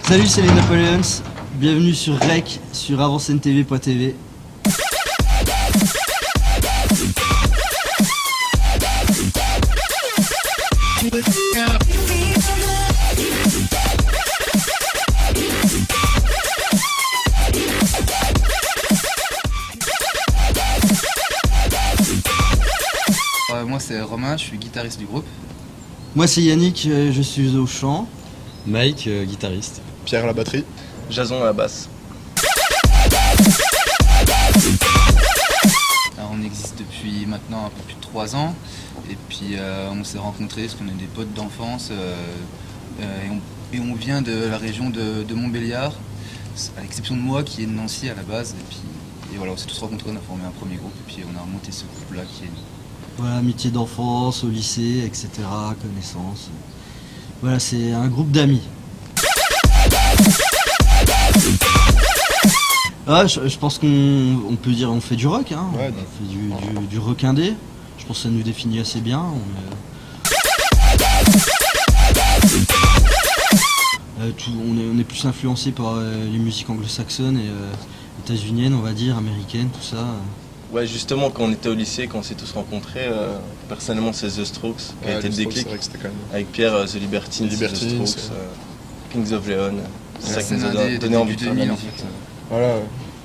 Salut, c'est les Napoleons. Bienvenue sur REC, sur avancentv.tv. Moi c'est Romain, je suis guitariste du groupe. Moi c'est Yannick, je suis au chant. Mike, guitariste. Pierre à la batterie. Jason à la basse. Alors, on existe depuis maintenant un peu plus de 3 ans et puis on s'est rencontrés parce qu'on est des potes d'enfance et on vient de la région de Montbéliard, à l'exception de moi qui est de Nancy à la base et voilà, on s'est tous rencontrés, on a formé un premier groupe et puis on a remonté ce groupe là qui est... Voilà, amitié d'enfance, au lycée, etc., connaissances. Voilà, c'est un groupe d'amis. Ah, je pense qu'on peut dire on fait du rock, hein. Ouais, On fait du rock indé. Je pense que ça nous définit assez bien. On est plus influencé par les musiques anglo-saxonnes et états-uniennes, on va dire, américaines, tout ça. Ouais, justement, quand on était au lycée, quand on s'est tous rencontrés, personnellement, c'est The Strokes qui a été le déclic. Avec Pierre, The Libertines, The Strokes, Kings of Leon. C'est ça qui nous a donné envie de faire de la musique. Voilà.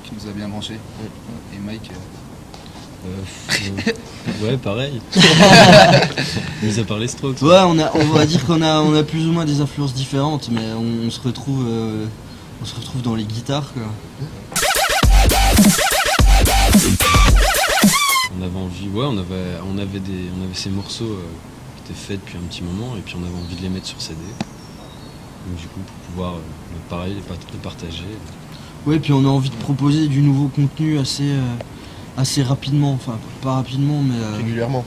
Qui nous a bien branché. Et Mike. Ouais, pareil. Mis à part les Strokes. Ouais, on va dire qu'on a plus ou moins des influences différentes, mais on se retrouve dans les guitares, quoi. On avait envie, ouais, on avait ces morceaux qui étaient faits depuis un petit moment et puis on avait envie de les mettre sur CD. Donc du coup pour pouvoir pareil les partager. Ouais, puis on a envie de proposer du nouveau contenu assez rapidement, enfin pas rapidement mais régulièrement.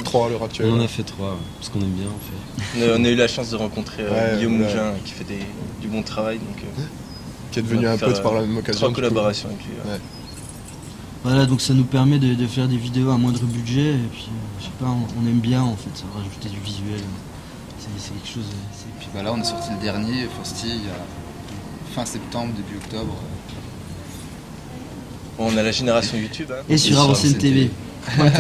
3 à l'heure actuelle. On en a fait 3 parce qu'on aime bien en fait. On a eu la chance de rencontrer Guillaume Mougin qui fait du bon travail, donc qui est devenu un pote par la même occasion. 3 collaborations avec lui. Ouais. Voilà, donc ça nous permet de faire des vidéos à moindre budget et puis je sais pas, on aime bien en fait, ça va rajouter du visuel. C'est quelque chose. Et puis bah là on a sorti le dernier, Fausty, il y a fin septembre, début octobre. On a la génération YouTube. Hein. Et sur avancentv.tv. Ouais,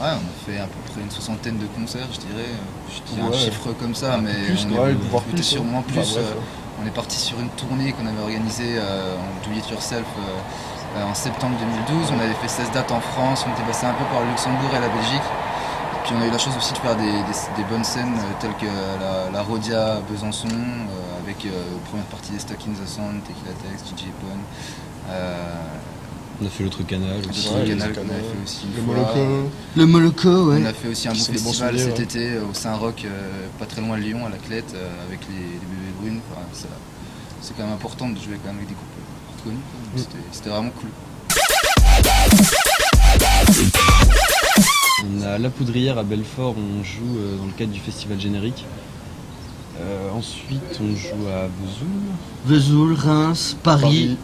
on a fait à peu près une 60aine de concerts, je dirais. Un chiffre comme ça, mais plus, on était sûrement plus. Bah, bref, on est parti sur une tournée qu'on avait organisée en Do It Yourself en septembre 2012. On avait fait 16 dates en France, on était passé un peu par le Luxembourg et la Belgique. Et puis on a eu la chance aussi de faire des bonnes scènes telles que la Rhodia à Besançon, avec première partie des Stuck in the Sound, Tequila Tex, DJ Pone. On a fait l'autre canal aussi. Le canal qu'on avait fait aussi une fois. Le Moloko, ouais. On a fait aussi un bon festival cet été au Saint-Roch, pas très loin de Lyon, à la Clette, avec les bébés brunes. Enfin, c'est quand même important de jouer quand même avec des groupes reconnus. C'était vraiment cool. On a La Poudrière à Belfort, on joue dans le cadre du festival générique. Ensuite on joue à Vesoul, Reims, Paris.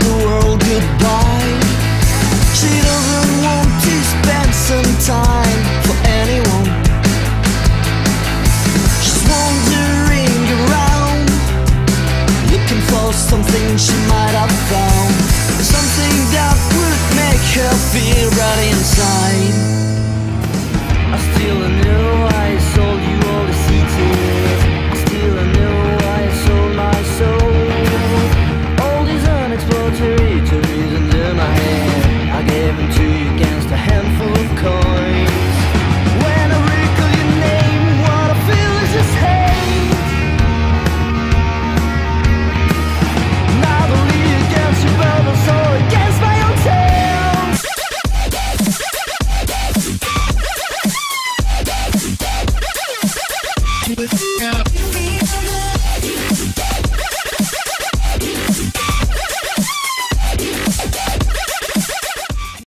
The world goodbye. She doesn't want to spend some time for anyone. She's wandering around, looking for something she might